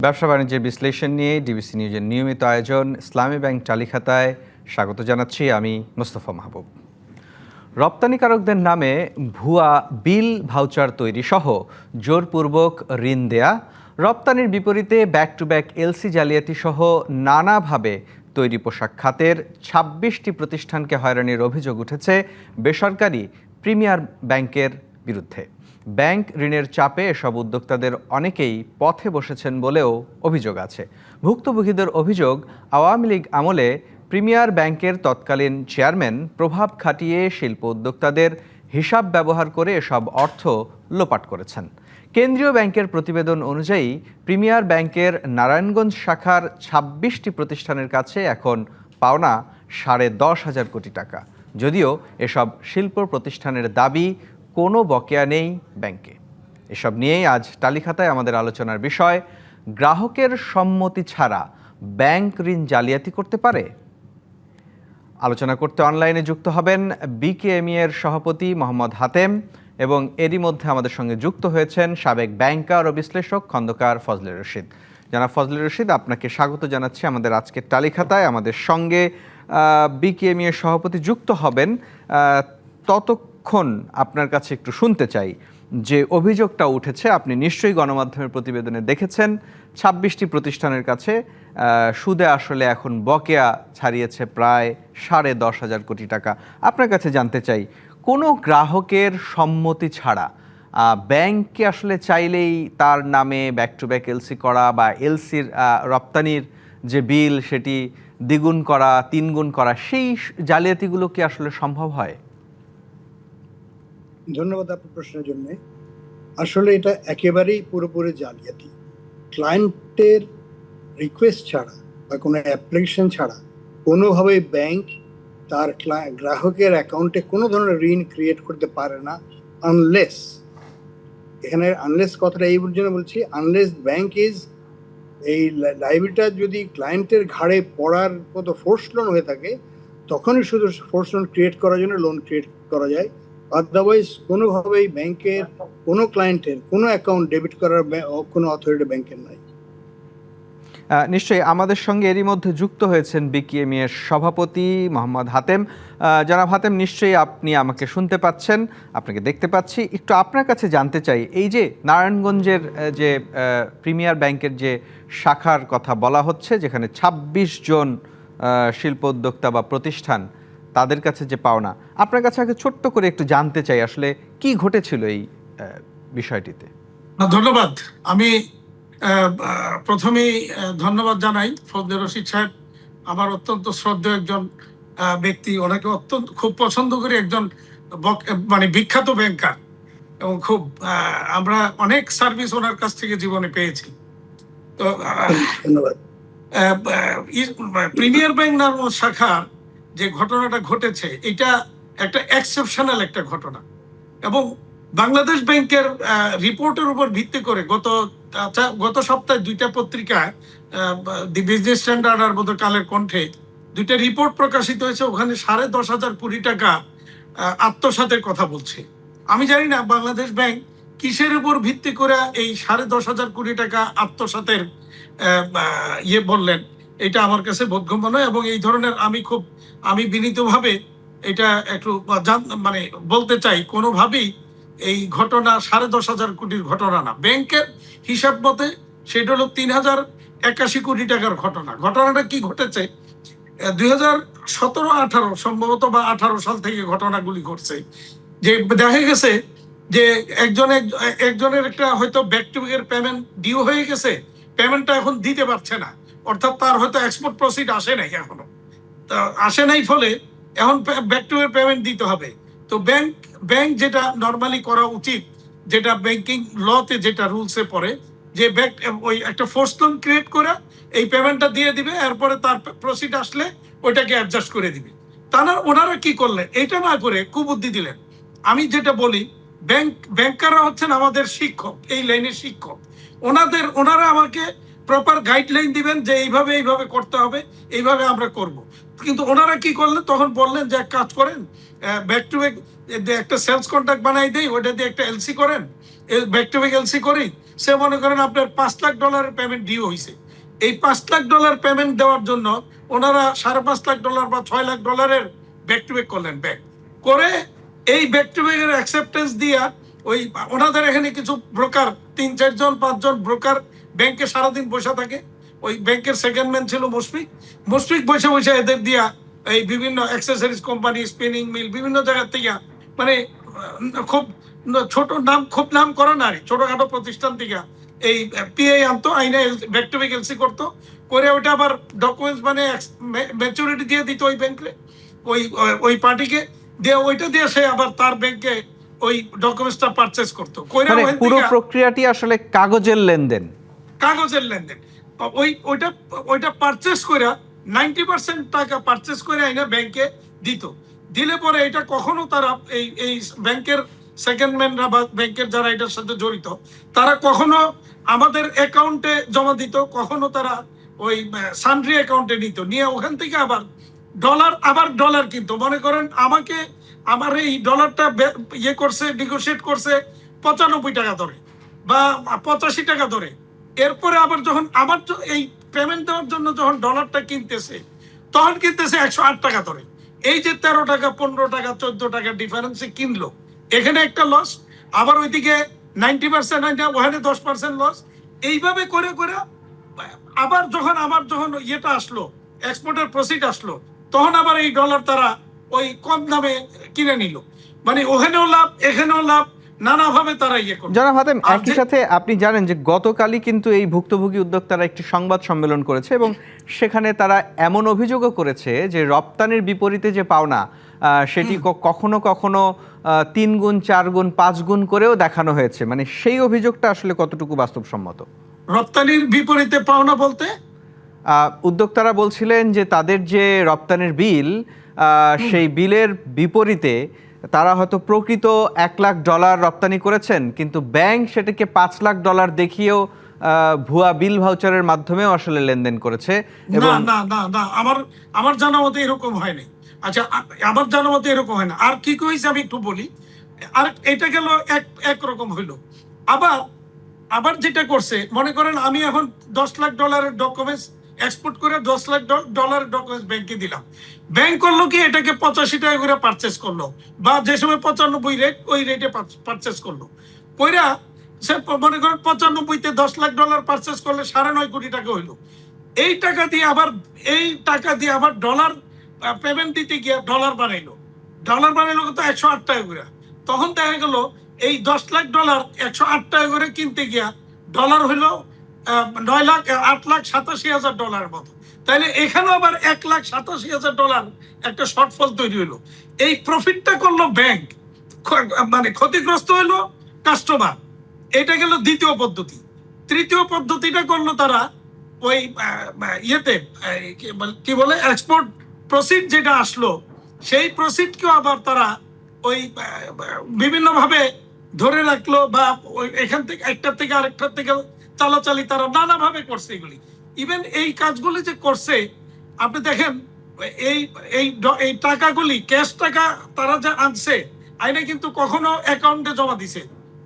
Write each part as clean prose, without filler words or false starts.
ব্যবসা বাণিজ্যের বিশ্লেষণ নিয়ে ডিবিসি নিউজের নিয়মিত আয়োজন ইসলামী ব্যাংক চালিখাতায় স্বাগত জানাচ্ছি আমি মোস্তফা মাহবুব। রপ্তানিকারকদের নামে ভুয়া বিল ভাউচার তৈরি সহ জোরপূর্বক ঋণ দেয়া, রপ্তানির বিপরীতে ব্যাক টু ব্যাক এলসি জালিয়াতি সহ নানাভাবে তৈরি পোশাক খাতের ২৬টি প্রতিষ্ঠানকে হয়রানির অভিযোগ উঠেছে বেসরকারি প্রিমিয়ার ব্যাংকের বিরুদ্ধে। ব্যাংক ঋণের চাপে এসব উদ্যোক্তাদের অনেকেই পথে বসেছেন বলেও অভিযোগ আছে। ভুক্তভোগীদের অভিযোগ, আওয়ামী লীগ আমলে প্রিমিয়ার ব্যাংকের তৎকালীন চেয়ারম্যান প্রভাব খাটিয়ে শিল্প উদ্যোক্তাদের হিসাব ব্যবহার করে এসব অর্থ লোপাট করেছেন। কেন্দ্রীয় ব্যাংকের প্রতিবেদন অনুযায়ী প্রিমিয়ার ব্যাংকের নারায়ণগঞ্জ শাখার ২৬টি প্রতিষ্ঠানের কাছে এখন পাওনা ১০,৫০ কোটি টাকা। যদিও এসব শিল্প প্রতিষ্ঠানের দাবি কোনো বকেয়া নেই ব্যাংকে। এসব নিয়েই আজ টালিখাতায় আমাদের আলোচনার বিষয়, গ্রাহকের সম্মতি ছাড়া ব্যাংক ঋণ জালিয়াতি করতে পারে? আলোচনা করতে অনলাইনে যুক্ত হবেন বিকেএমই এর সভাপতি মোহাম্মদ হাতেম এবং এরই মধ্যে আমাদের সঙ্গে যুক্ত হয়েছেন সাবেক ব্যাংকার ও বিশ্লেষক খন্দকার ফজলে রশিদ। জনাব ফজলে রশিদ, আপনাকে স্বাগত জানাচ্ছি আমাদের আজকের টালিখাতায়। আমাদের সঙ্গে বিকেএমই এর সভাপতি যুক্ত হবেন। ততক্ষণ আপনার কাছে একটু শুনতে চাই যে অভিযোগটা উঠেছে, আপনি নিশ্চয়ই গণমাধ্যমের প্রতিবেদনে দেখেছেন ২৬টি প্রতিষ্ঠানের কাছে সুদে আসলে এখন বকেয়া ছাড়িয়েছে প্রায় ১০,৫০ কোটি টাকা। আপনার কাছে জানতে চাই, কোনো গ্রাহকের সম্মতি ছাড়া ব্যাংককে আসলে চাইলেই তার নামে ব্যাক টু ব্যাক এলসি করা বা এলসির রপ্তানির যে বিল সেটি দ্বিগুণ করা, তিনগুণ করা, সেই জালিয়াতিগুলো কি আসলে সম্ভব হয়? ধন্যবাদ আপনার প্রশ্নের জন্য। আসলে এটা একেবারেই পুরোপুরি জালিয়াতি। ক্লায়েন্টের রিকোয়েস্ট ছাড়া বা কোনো অ্যাপ্লিকেশন ছাড়া কোনোভাবেই ব্যাংক তার গ্রাহকের অ্যাকাউন্টে কোনো ধরনের ঋণ ক্রিয়েট করতে পারে না, আনলেস, এখানে আনলেস কথাটা এই জন্য বলছি, আনলেস ব্যাংক ইজ, এই লাইবিলিটিটা যদি ক্লায়েন্টের ঘাড়ে পড়ার মতো ফোর্স লোন হয়ে থাকে, তখনই শুধু ফোর্স লোন ক্রিয়েট করার জন্য লোন ক্রিয়েট করা যায়। আদারওয়াইজ কোনোভাবেই ব্যাংকের কোনো ক্লায়েন্টের কোনো অ্যাকাউন্ট ডেবিট করার কোনো অথরিটি ব্যাংকের নাই। নিশ্চয়ই আমাদের সঙ্গে এরই মধ্যে যুক্ত হয়েছেন বিকেএমই এর সভাপতি মোহাম্মদ হাতেম। জনাব হাতেম, নিশ্চয়ই আপনি আমাকে শুনতে পাচ্ছেন, আপনাকে দেখতে পাচ্ছি। একটু আপনার কাছে জানতে চাই, এই যে নারায়ণগঞ্জের যে প্রিমিয়ার ব্যাংকের যে শাখার কথা বলা হচ্ছে, যেখানে ২৬ জন শিল্প উদ্যোক্তা বা প্রতিষ্ঠান তাদের কাছে যে পাওনা, আপনার কাছে আগে ছোট্ট করে একটু জানতে চাই আসলে কি ঘটেছিল এই বিষয়টিতে। ধন্যবাদ। আমি প্রথমেই ধন্যবাদ জানাই ফজলে রশিদ সাহেব, আমার অত্যন্ত শ্রদ্ধেয় একজন ব্যক্তি। ওনাকে অত্যন্ত খুব পছন্দ করি, একজন মানে বিখ্যাত ব্যাংকার, এবং খুব আমরা অনেক সার্ভিস ওনার কাছ থেকে জীবনে পেয়েছি। তো ধন্যবাদ। প্রিমিয়ার ব্যাংক নারায়ণগঞ্জ শাখার যে ঘটনাটা ঘটেছে, এটা একটা এক্সেপশনাল একটা ঘটনা, এবং বাংলাদেশ ব্যাংকের রিপোর্টের উপর ভিত্তি করে গত সপ্তাহে দুইটা পত্রিকায়, দি বিজনেস স্ট্যান্ডার্ড আর বোধহয় কালের কণ্ঠে, দুইটা রিপোর্ট প্রকাশিত হয়েছে। ওখানে ১০,৫০ কোটি টাকা আত্মসাতের কথা বলছে। আমি জানি না বাংলাদেশ ব্যাংক কিসের উপর ভিত্তি করে এই ১০,৫০ কোটি টাকা আত্মসাতের বললেন, এটা আমার কাছে বোধগম্য নয়। এবং এই ধরনের আমি বিনীতভাবে এটা একটু মানে বলতে চাই, কোনোভাবেই এই ঘটনা ১০,৫০ কোটির ঘটনা না। ব্যাংকের হিসাব মতে সেটা হলো ৩,০৮১ কোটি টাকার ঘটনা। ঘটনাটা কি ঘটেছে, ২০১৭-১৮ সম্ভবত বা ১৮ সাল থেকে ঘটনাগুলি ঘটছে, যে দেখা গেছে যে একজনের একটা হয়তো back to back payment due হয়ে গেছে, পেমেন্টটা এখন দিতে পারছে না, অর্থাৎ তার হয়তো এক্সপোর্ট প্রসিড আসে নাই, এখনো আসে নাই, ফলে এখন ব্যাক টু ব্যাক পেমেন্ট দিতে হবে। তো ব্যাংক যেটা নর্মালি করা উচিত, যেটা ব্যাংকিং লতে যেটা রুলসে পড়ে, যে ওই একটা ফোর্স লোন ক্রিয়েট করে এই পেমেন্টটা দিয়ে দিবে, এরপরে তার প্রসিড আসলে ওইটাকে অ্যাডজাস্ট করে দিবে। ওনারা কি করলেন, এইটা না করে কুবুদ্ধি দিলেন। আমি যেটা বলি, ব্যাংকাররা হচ্ছেন আমাদের শিক্ষক, এই লাইনের শিক্ষক। ওনারা আমাকে প্রপার গাইডলাইন দিবেন যে এইভাবে করতে হবে, এইভাবে আমরা করব। কিন্তু ওনারা কি করলেন, তখন বললেন যে এক কাজ করেন, ব্যাক টু ব্যাক একটা সেলস কন্ট্রাক্ট বানাই দেই, ওইটা দিয়ে একটা এলসি করেন, ব্যাক টু ব্যাক এলসি করি, সে মনে করেন আপনার $5 লাখ পেমেন্ট ডিউ হয়েছে, এই $5 লাখ পেমেন্ট দেওয়ার জন্য ওনারা $5.5 লাখ বা $6 লাখ ব্যাক টু ব্যাক করলেন, ব্যাক করে এই ব্যাক টু ব্যাকের অ্যাকসেপ্টেন্স দিয়া ওই ওনাদের এখানে কিছু ব্রোকার 3-4 জন 5 জন ব্রোকার ব্যাংকে সারাদিন বসে থাকে। ওই ব্যাংকের সেকেন্ড ম্যান ছিল মুশফিক বসে বসে এদের দিয়া এই বিভিন্ন অ্যাক্সেসরিজ কোম্পানি, স্পিনিং মিল, বিভিন্ন জায়গা থেকে মানে খুব ছোট নাম, খুব নাম করা না ছোটখাটো প্রতিষ্ঠান থেকে এই পিআই আনতো, আইনে ব্যাক টু ব্যাক এলসি করতো, করে ওইটা আবার ডকুমেন্টস মানে ম্যাচুরিটি দিয়ে দিত ওই ব্যাংকে, ওই পার্টিকে দিয়ে, ওইটা দিয়ে সে আবার তার ব্যাংকে ওই ডকুমেন্টসটা পারচেজ করতো। মানে পুরো প্রক্রিয়াটি আসলে কাগজের লেনদেন, কাগজের লেনদেন। ওইটা পারচেজ করে 90% টাকা পারচেজ করে আইনা ব্যাংকে দিত, দিলে পরে এটা কখনো তারা এই ব্যাংকের সেকেন্ড ম্যানরা বা ব্যাংকের যারা এটার সাথে জড়িত তারা কখনো আমাদের অ্যাকাউন্টে জমা দিত, কখনো তারা ওই সান্ড্রি অ্যাকাউন্টে নিত, নিয়ে ওখান থেকে আবার ডলার কিন্তু মনে করেন আমাকে আমার এই ডলারটা ইয়ে করছে, নেগোশিয়েট করছে 95 টাকা ধরে বা 85 টাকা ধরে, এরপরে আবার যখন আমার এই পেমেন্ট দেওয়ার জন্য যখন ডলারটা কিনতেছে তখন কিনতেছে 108 টাকা ধরে। এই যে 13 টাকা 15 টাকা 14 টাকা ডিফারেন্সে কিনলো, এখানে একটা লস, আবার ওইদিকে 90% ওখানে 10% লস, এইভাবে করে করে আবার যখন ইয়েটা আসলো, এক্সপোর্টের প্রসিড আসলো, তখন আবার এই ডলার তারা ওই কম দামে কিনে নিল, মানে ওখানেও লাভ এখানেও লাভ, নানাভাবে তারা ইয়ে করে। জনাব হাতেম, একই সাথে আপনি জানেন যে গতকালই কিন্তু এই ভুক্তভোগী উদ্যোক্তারা একটি সংবাদ সম্মেলন করেছে এবং সেখানে তারা এমন অভিযোগও করেছে যে রপ্তানির বিপরীতে যে পাওনা সেটি কখনো কখনো 3 গুণ 4 গুণ 5 গুণ করেও দেখানো হয়েছে, মানে সেই অভিযোগটা আসলে কতটুকু বাস্তবসম্মত? রপ্তানির বিপরীতে পাওনা বলতে উদ্যোক্তারা বলছিলেন যে তাদের যে রপ্তানির বিল, সেই বিলের বিপরীতে তারা হয়তো প্রকৃত $1 লাখ রপ্তানি করেছেন, কিন্তু ব্যাংক সেটাকে $5 লাখ দেখিয়েও ভুয়া বিল ভাউচারের মাধ্যমেও আসলে লেনদেন করেছে। না না না না, আমার জানা মতে এরকম হয়নি। আচ্ছা, আমার জানা মতে এরকম হয় না। আর কি কইছে আমি একটু বলি। আর এটা গেল একরকম হইলো। আবার যেটা করছে, মনে করেন আমি এখন $10 লাখ ডকুমেন্টস এক্সপোর্ট করে $10 লাখ ডকুমেন্টস ব্যাংকে দিলাম, ব্যাংক করলো কি এটাকে 85 টাকা করে পারচেস করলো, বা যে সময় 95 রেট ওই রেটে পারচেস করলো, কইরা সে মনে করেন 95-তে $10 লাখ পারচেস করলে 9.5 কোটি টাকা হইলো। এই টাকা দিয়ে আবার ডলার পেমেন্ট দিতে গিয়ে ডলার বানাইলো তো 108 টাকা করে। তখন দেখা গেল এই $10 লাখ 108 টাকা করে কিনতে গিয়া ডলার হইলো $8,87,000 মতো। তাইলে এখানেও আবার $1,87,000 একটা শর্টফল তৈরি হইলো। এই প্রফিটটা করলো ব্যাংক, মানে ক্ষতিগ্রস্ত হইলো কাস্টমার। এটা গেল দ্বিতীয় পদ্ধতি। তৃতীয় পদ্ধতিটা করলো তারা ওই ইয়েতে কি বলে এক্সপোর্ট প্রসিড যেটা আসলো, সেই প্রসিডকেও আবার তারা ওই বিভিন্ন ভাবে ধরে রাখলো, বা এখান থেকে একটার থেকে আরেকটার থেকে চালাচালি তারা নানাভাবে করছে এগুলি। ইভেন এই কাজগুলি যে করছে আপনি দেখেন, এই টাকাগুলি ক্যাশ টাকা তারা যা আনছে আইনে কিন্তু কখনো অ্যাকাউন্টে জমা দিছে।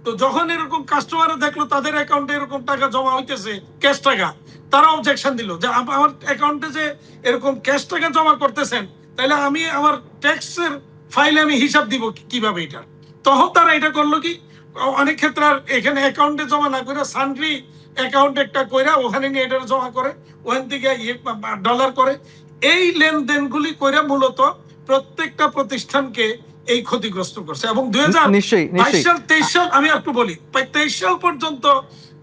তো যখন এরকম কাস্টমাররা দেখলো তাদের অ্যাকাউন্টে এরকম টাকা জমা হইতেছে ক্যাশ টাকা, তারা অবজেকশন দিল যে আমার অ্যাকাউন্টে যে এরকম ক্যাশ টাকা জমা করতেছেন, তাহলে আমি আমার ট্যাক্সের ফাইলে আমি হিসাব দিব কিভাবে এটা। তখন তারা এটা করলো কি, অনেক ক্ষেত্রে আর এখানে অ্যাকাউন্টে জমা না করে সান্ড্রি অ্যাকাউন্ট একটা কইরা ওখানে নিয়ে এটা জমা করে, ওখান থেকে ডলার করে। এই লেনদেনগুলি কইরা মূলত প্রত্যেকটা প্রতিষ্ঠানকে এই ক্ষতিগ্রস্ত করছে। এবং 2022 সাল 23 সাল আমি একটু বলি, 23 সাল পর্যন্ত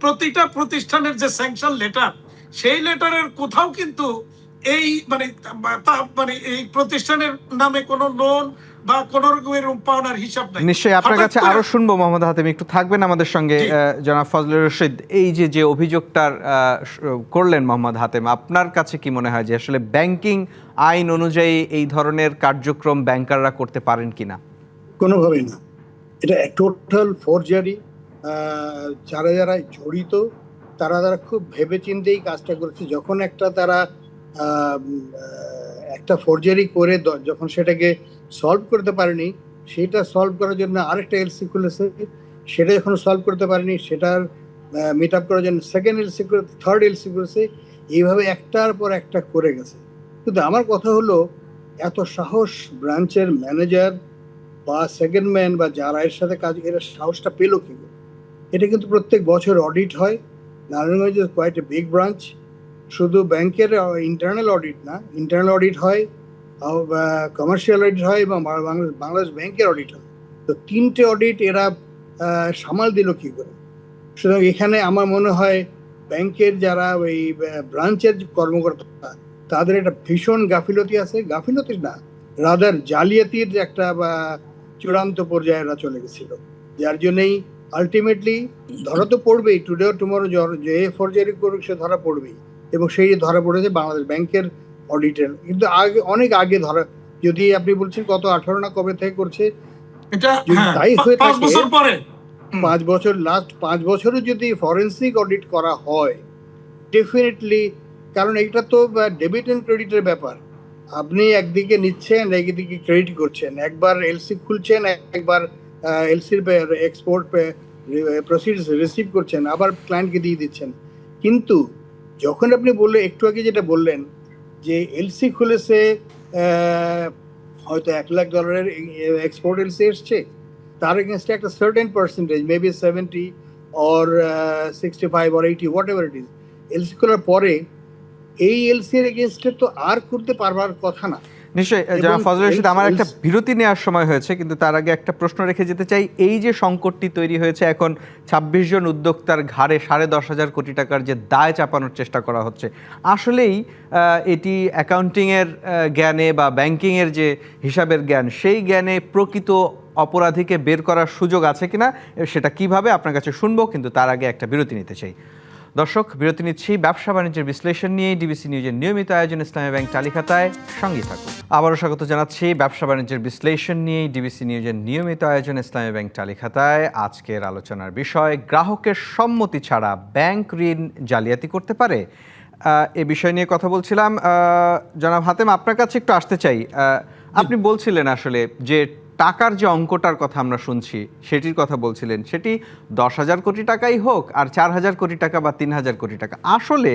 প্রতিটা প্রতিষ্ঠানের যে স্যাংশন লেটার, সেই লেটারের কোথাও কিন্তু এই মানে এই প্রতিষ্ঠানের নামে কোনো লোন বা কোন রকমের পাওনার হিসাব নাই। নিশ্চয়ই আপনার কাছে আরো শুনবো মোহাম্মদ হাতেম, একটু থাকবেন আমাদের সঙ্গে। জনাব ফজলুর রশিদ, এই যে অভিযোগটার করলেন মোহাম্মদ হাতেম, আপনার কাছে কি মনে হয় যে আসলে ব্যাংকিং আইন অনুযায়ী এই ধরনের কার্যক্রম ব্যাংকাররা করতে পারেন কিনা? কোনোভাবেই না, এটা টোটাল ফরজারি। যারা জড়িত তারা খুব ভেবেচিন্তেই কাজটা করেছে। যখন একটা ফরজারি করে যখন সেটাকে সলভ করতে পারেনি, সেটা সলভ করার জন্য আরেকটা এলসি খুলেছে, সেটা যখন সলভ করতে পারেনি সেটার মিট আপ করার জন্য সেকেন্ড এলসি করে, থার্ড এলসি করেছে, এইভাবে একটার পর একটা করে গেছে। কিন্তু আমার কথা হলো, এত সাহস ব্রাঞ্চের ম্যানেজার বা সেকেন্ড ম্যান বা যারা এর সাথে কাজ, এরা সাহসটা পেলো কি করে? এটা কিন্তু প্রত্যেক বছর অডিট হয়। Narayanganj is quite a big branch. শুধু ব্যাংকের ইন্টারনাল অডিট না, ইন্টারনাল অডিট হয়, কমার্শিয়াল অডিট হয় এবং বাংলাদেশ ব্যাংকের অডিট হয়। তো তিনটে অডিট এরা সামাল দিল কি করে? সুতরাং এখানে আমার মনে হয় ব্যাংকের যারা ওই ব্রাঞ্চের কর্মকর্তা, তাদের একটা ভীষণ গাফিলতি আছে। গাফিলতি না, রাদার জালিয়াতির একটা চূড়ান্ত পর্যায়ে এরা চলে গেছিল, যার জন্যই আলটিমেটলি ধরা তো পড়বেই। টুডে টুমরো যে ফরজারি করুক সে ধরা পড়বেই, এবং সেই ধরা পড়েছে বাংলাদেশ ব্যাংকের অডিটের। কিন্তু আগে, অনেক আগে ধরা, যদি আপনি বলছেন কত 18 না কবে থেকে করছে, এটা তাই হয়ে 5 থাকে বছর পরে, 5 বছর, লাস্ট 5 বছরে যদি ফরেন্সিক অডিট করা হয় ডেফিনেটলি, কারণ এটা তো ডেবিট অ্যান্ড ক্রেডিটের ব্যাপার। আপনি একদিকে নিচ্ছেন, একদিকে ক্রেডিট করছেন, একবার এলসি খুলছেন, একবার এলসির এক্সপোর্ট প্রসিডস রিসিভ করছেন, আবার ক্লায়েন্টকে দিয়ে দিচ্ছেন। কিন্তু যখন আপনি বললেন একটু আগে যেটা বললেন যে এলসি খুলেছে, হয়তো $1,00,000 এক্সপোর্ট এলসি এসছে, তার এগেনস্টে একটা certain percentage, maybe 70 or 65 or 80, what ever it is, LC খোলার পরে এই এলসির এগেনস্টে তো আর করতে পারবার কথা না। নিশ্চয়ই জনাব ফজলুর রশিদ, আমার একটা বিরতি নেওয়ার সময় হয়েছে, কিন্তু তার আগে একটা প্রশ্ন রেখে যেতে চাই। এই যে সংকটটি তৈরি হয়েছে এখন, 26 জন উদ্যোক্তার ঘাড়ে 10.5 কোটি টাকার যে দায় চাপানোর চেষ্টা করা হচ্ছে, আসলেই এটি অ্যাকাউন্টিংয়ের জ্ঞানে বা ব্যাংকিংয়ের যে হিসাবের জ্ঞান, সেই জ্ঞানে প্রকৃত অপরাধীকে বের করার সুযোগ আছে কিনা, সেটা কিভাবে আপনার কাছে শুনবো, কিন্তু তার আগে একটা বিরতি নিতে চাই। দর্শক, বিরতি নিচ্ছি। ব্যবসা বাণিজ্যের বিশ্লেষণ নিয়ে ডিবিসি নিউজের নিয়মিত আয়োজন ইসলামী ব্যাংক চালিখাতায়, সঙ্গে থাকুন। আবারও স্বাগত জানাচ্ছি ব্যবসা বাণিজ্যের বিশ্লেষণ নিয়ে ডিবিসি নিউজের নিয়মিত আয়োজন ইসলামী ব্যাংক চালিখাতায়। আজকের আলোচনার বিষয়, গ্রাহকের সম্মতি ছাড়া ব্যাংক ঋণ জালিয়াতি করতে পারে। এ বিষয় নিয়ে কথা বলছিলাম। জনাব হাতেম, আপনার কাছে একটু আসতে চাই। আপনি বলছিলেন আসলে যে টাকার যে অঙ্কটার কথা আমরা শুনছি, সেটির কথা বলছিলেন, সেটি 10,000 কোটি টাকাই হোক আর 4,000 কোটি টাকা বা 3,000 কোটি টাকা, আসলে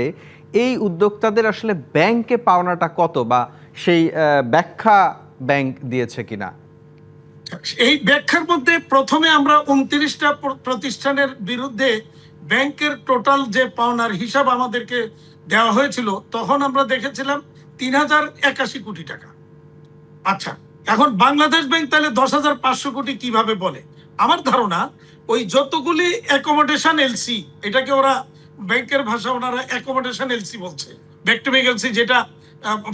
এই উদ্যোক্তাদের আসলে ব্যাংকে পাওনাটা কত, বা সেই ব্যাখ্যা ব্যাংক দিয়েছে কিনা? এই ব্যাখ্যার মধ্যে প্রথমে আমরা 29টা প্রতিষ্ঠানের বিরুদ্ধে ব্যাংকের টোটাল যে পাওনার হিসাব আমাদেরকে দেওয়া হয়েছিল, তখন আমরা দেখেছিলাম 3,081 কোটি টাকা। আচ্ছা, এখন বাংলাদেশ ব্যাংক তাহলে 10,500 কোটি কিভাবে বলে? আমার ধারণা ওই যতগুলি অ্যাকোমোডেশন এলসি, এটাকে ওরা ব্যাংকের ভাষা ওনারা অ্যাকোমোডেশন এলসি বলছে, ব্যাক টু ব্যাক এলসি, যেটা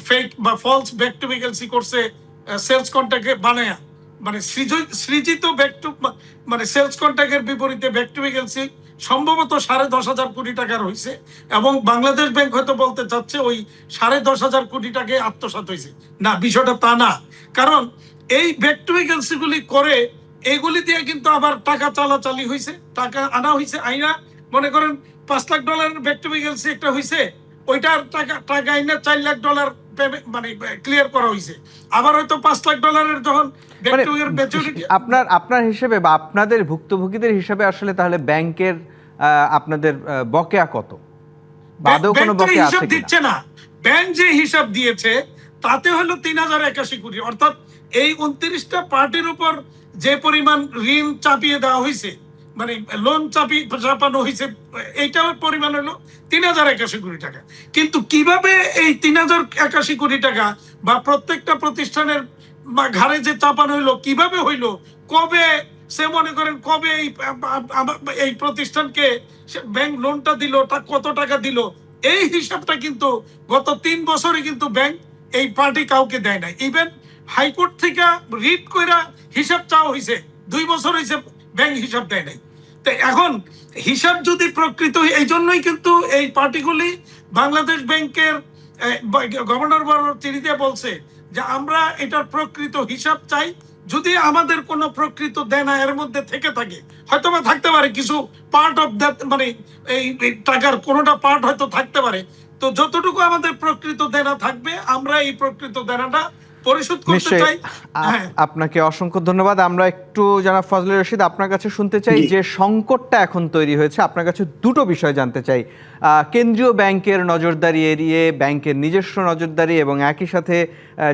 ফেক বা false back to back LC করছে সেলস কন্ট্রাক্টে বানায়া, মানে সৃজিত ব্যাক টু, মানে সেলস কন্ট্রাক্টের বিপরীতে ব্যাক টু ব্যাক এলসি সম্ভবত 10,500 কোটি টাকার হয়েছে, এবং বাংলাদেশ ব্যাংক হয়তো বলতে চাচ্ছে ওই 10,500 কোটি টাকায় আত্মসাৎ হয়েছে। না, বিষয়টা তা না। কারণ এই ব্যাক টু ব্যাক এলসি গুলি করে, এইগুলি দিয়ে কিন্তু আবার টাকা চালাচালি হয়েছে, টাকা আনা হয়েছে, আইনা মনে করেন $5 lakh back to back LC একটা হয়েছে, ওইটার টাকা আইনা $4 লাখ মানে ক্লিয়ার করা হয়েছে। আবার হয়তো $5 লাখ যখন আপনার হিসেবে বা আপনাদের ভুক্তভোগীদের হিসেবে আসলে তাহলে ব্যাংকের আপনাদের বকেয়া কত, বাদেও কোনো বকেয়া আছে কিনা? দিচ্ছে না। ব্যাংক যে হিসাব দিয়েছে তাতে হলো 3,081 কোটি, অর্থাৎ এই 29টা পার্টির উপর যে পরিমাণ ঋণ চাপিয়ে দেওয়া হয়েছে, মানে লোন চাপানো হয়েছে, এইটার পরিমাণ হলো 3,081 কোটি টাকা। কিন্তু কিভাবে এই 3,081 কোটি টাকা বা প্রত্যেকটা প্রতিষ্ঠানের ঘাড়ে যে চাপানো হইলো, কিভাবে হইলো, কবে সে মনে করেন কবে এই প্রতিষ্ঠানকে ব্যাংক লোনটা দিল, কত টাকা দিল, এই হিসাবটা কিন্তু গত 3 বছরে কিন্তু ব্যাংক এই পার্টি কাউকে দেয় নাই। ইভেন হাইকোর্ট থেকে রিট কইরা হিসাব চাওয়া হয়েছে, 2 বছর হয়েছে ব্যাংক হিসাব দেয় নাই। তো এখন হিসাব যদি প্রকৃত, এই জন্যই কিন্তু এই পার্টিগুলি বাংলাদেশ ব্যাংকের গভর্নর বরাবর চিঠিতে বলছে যে আমরা এটার প্রকৃত হিসাব চাই। যদি আমাদের কোনো প্রকৃত দেনা এর মধ্যে থেকে থাকে, হয়তো বা থাকতে পারে কিছু পার্ট অফ দ্যাট, মানে এই টাকার কোনোটা পার্ট হয়তো থাকতে পারে, তো যতটুকু আমাদের প্রকৃত দেনা থাকবে আমরা এই প্রকৃত দেনাটা পরিশোধ করতে নিশ্চয়ই চাই। হ্যাঁ, আপনাকে অসংখ্য ধন্যবাদ। আমরা একটু জনাব ফজলে রশিদ আপনার কাছে শুনতে চাই জি। যে সংকটটা এখন তৈরি হয়েছে, আপনার কাছে দুটো বিষয় জানতে চাই। কেন্দ্রীয় ব্যাংকের নজরদারি এড়িয়ে ব্যাংকের নিজস্ব নজরদারি, এবং একই সাথে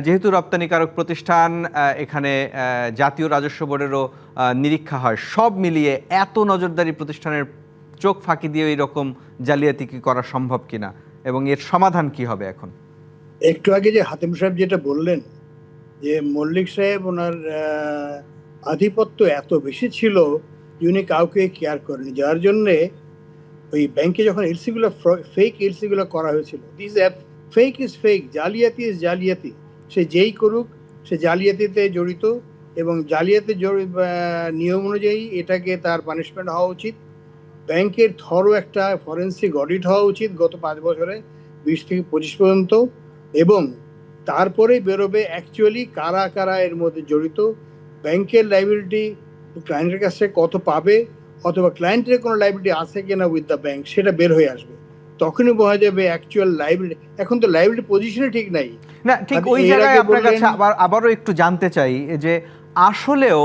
যেহেতু রপ্তানিকারক প্রতিষ্ঠান, এখানে জাতীয় রাজস্ব বোর্ডেরও নিরীক্ষা হয়, সব মিলিয়ে এত নজরদারি প্রতিষ্ঠানের চোখ ফাঁকি দিয়ে এইরকম জালিয়াতি কি করা সম্ভব কিনা, এবং এর সমাধান কি হবে এখন? একটু আগে যে হাতেম সাহেব যেটা বললেন যে মল্লিক সাহেব ওনার আধিপত্য এত বেশি ছিল, উনি কাউকে কেয়ার করেনি, যার জন্যে ওই ব্যাংকে যখন এলসি গুলো, ফেক এলসি গুলো করা হয়েছিল, দিস ফেক ইজ ফেক, জালিয়াতি ইজ জালিয়াতি, সে যেই করুক সে জালিয়াতিতে জড়িত, এবং জালিয়াতি নিয়ম অনুযায়ী এটাকে তার পানিশমেন্ট হওয়া উচিত। ব্যাংকের থরো একটা ফরেন্সিক অডিট হওয়া উচিত গত 5 বছরে 20 থেকে 25 পর্যন্ত, এবং তারপরে বেরোবে অ্যাকচুয়ালি কারা কারা এর মধ্যে জড়িত, ব্যাংকের লাইবিলিটি ক্লায়েন্টের কাছে কত পাবে, অথবা ক্লায়েন্টের কোনো লাইবিলিটি আছে কিনা উইথ দ্য ব্যাংক, সেটা বের হয়ে আসবে। তখনই বোঝা যাবে অ্যাকচুয়াল লাইবিলিটি। এখন তো লাইবিলিটি পজিশনে ঠিক নাই। না, ঠিক ওই জায়গায় আপনার কাছে আবারও একটু জানতে চাই যে আসলেও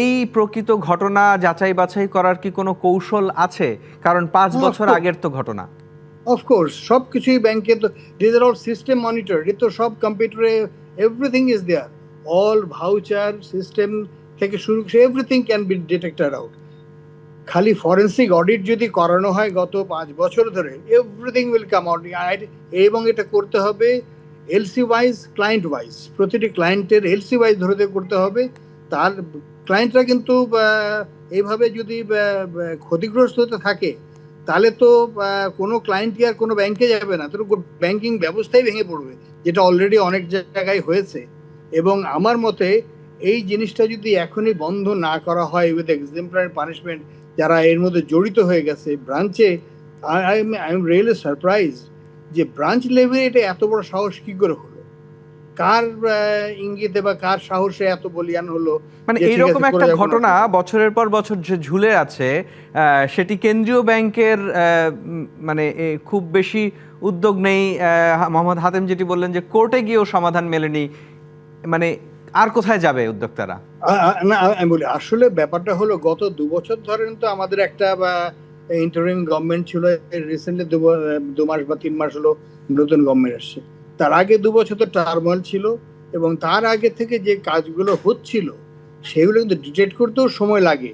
এই প্রকৃত ঘটনা যাচাই বাছাই করার কি কোনো কৌশল আছে? কারণ 5 বছর আগের তো ঘটনা। অফকোর্স সব কিছুই ব্যাংকে তো, this are all system monitor, এটা তো সব কম্পিউটারে, everything is there, all voucher system থেকে শুরু করে everything can be detected out. খালি ফরেন্সিক অডিট যদি করানো হয় গত 5 বছর ধরে, এভরিথিং উইল কাম আউট। এবং এটা করতে হবে এলসি ওয়াইজ, ক্লায়েন্ট ওয়াইজ, প্রতিটি ক্লায়েন্টের এলসি ওয়াইজ ধরে করতে হবে। তার ক্লায়েন্টরা কিন্তু এইভাবে যদি ক্ষতিগ্রস্ত হতে থাকে, তাহলে তো কোনো ক্লায়েন্টই আর কোনো ব্যাংকে যাবে না, তো ব্যাংকিং ব্যবস্থাই ভেঙে পড়বে, যেটা অলরেডি অনেক জায়গায় হয়েছে। এবং আমার মতে এই জিনিসটা যদি এখনই বন্ধ না করা হয় উইথ এক্সেম্পলারি পানিশমেন্ট, যারা এর মধ্যে জড়িত হয়ে গেছে ব্রাঞ্চে, আই এম রিয়েলি সারপ্রাইজ যে ব্রাঞ্চ লেভেলে এটা এত বড় সাহস কি করে হলো, কার ইঙ্গিতে বা কার সাহসে এত বলিয়ান হলো। মানে এইরকম একটা ঘটনা বছরের পর বছর যে ঝুলে আছে, সেটি কেন্দ্রীয় ব্যাংকের মানে খুব বেশি উদ্যোগ নেই। মোহাম্মদ হাতেম যেটি বললেন যে কোর্টে গিয়েও সমাধান মেলেনি, মানে আর কোথায় যাবে উদ্যোক্তারা? না, আমি বলি আসলে ব্যাপারটা হলো গত 2 বছর ধরে তো আমাদের একটা ইন্টারিম গভর্নমেন্ট ছিল, রিসেন্টলি 2 মাস বা 3 মাস হলো নতুন গভর্নমেন্ট আসছে। তার আগে 2 বছর তো টার্মোইল ছিল, এবং তার আগে থেকে যে কাজগুলো হচ্ছিল সেগুলো কিন্তু ডিটেক্ট করতেও সময় লাগে।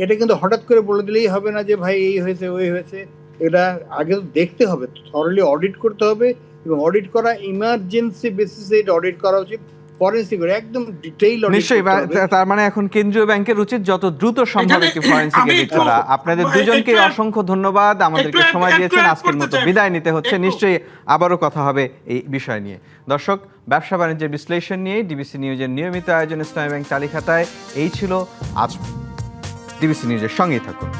এটা কিন্তু হঠাৎ করে বলে দিলেই হবে না যে ভাই এই হয়েছে ওই হয়েছে, এটা আগে তো দেখতে হবে, থরলি অডিট করতে হবে, এবং অডিট করা ইমার্জেন্সি বেসিসে এটা অডিট করা উচিত, ফরেন্সিক একদম ডিটেইল অডিট। নিশ্চয়ই, তার মানে এখন কেন্দ্রীয় ব্যাংকের উচিত যত দ্রুত সম্ভব একটি ফরেনসিক অডিট করা। আপনাদের দুজনকে অসংখ্য ধন্যবাদ, আমাদেরকে সময় দিয়েছেন। আজকের মতো বিদায় নিতে হচ্ছে, নিশ্চয়ই আবারও কথা হবে এই বিষয় নিয়ে। দর্শক, ব্যবসা বাণিজ্যের বিশ্লেষণ নিয়ে ডিবিসি নিউজের নিয়মিত আয়োজন ইসলামী ব্যাংক চালিখাতায় এই ছিল আজ। ডিবিসি নিউজের সঙ্গেই থাকুন।